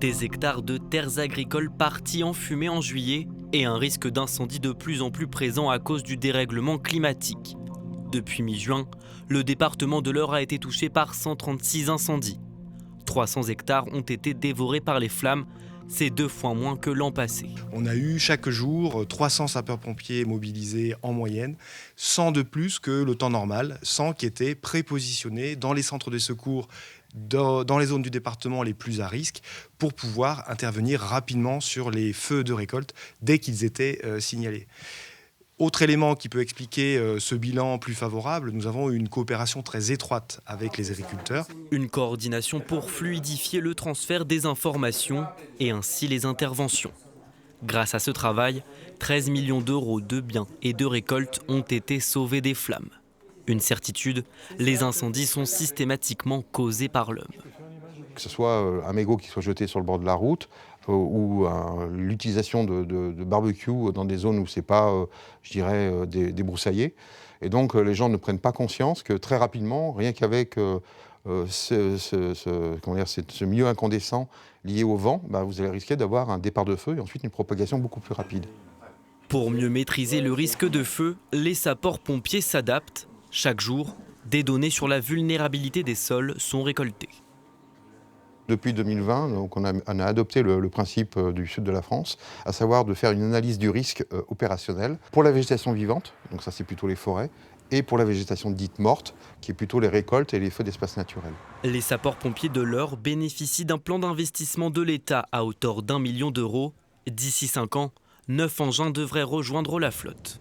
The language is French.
Des hectares de terres agricoles partis en fumée en juillet et un risque d'incendie de plus en plus présent à cause du dérèglement climatique. Depuis mi-juin, le département de l'Eure a été touché par 136 incendies. 300 hectares ont été dévorés par les flammes, c'est 2 fois moins que l'an passé. On a eu chaque jour 300 sapeurs-pompiers mobilisés en moyenne, 100 de plus que le temps normal, 100 qui étaient prépositionnés dans les centres de secours, dans les zones du département les plus à risque, pour pouvoir intervenir rapidement sur les feux de récolte dès qu'ils étaient signalés. Autre élément qui peut expliquer ce bilan plus favorable, nous avons une coopération très étroite avec les agriculteurs. Une coordination pour fluidifier le transfert des informations et ainsi les interventions. Grâce à ce travail, 13 millions d'euros de biens et de récoltes ont été sauvés des flammes. Une certitude, les incendies sont systématiquement causés par l'homme. Que ce soit un mégot qui soit jeté sur le bord de la route ou l'utilisation de barbecue dans des zones où ce n'est pas, débroussaillé. Et donc les gens ne prennent pas conscience que très rapidement, rien qu'avec ce milieu incandescent lié au vent, vous allez risquer d'avoir un départ de feu et ensuite une propagation beaucoup plus rapide. Pour mieux maîtriser le risque de feu, les sapeurs-pompiers s'adaptent. Chaque jour, des données sur la vulnérabilité des sols sont récoltées. Depuis 2020, donc on a adopté le principe du sud de la France, à savoir de faire une analyse du risque opérationnel pour la végétation vivante, donc ça c'est plutôt les forêts, et pour la végétation dite morte, qui est plutôt les récoltes et les feux d'espaces naturels. Les sapeurs-pompiers de l'Eure bénéficient d'un plan d'investissement de l'État à hauteur d'1 million d'euros. D'ici 5 ans, 9 engins devraient rejoindre la flotte.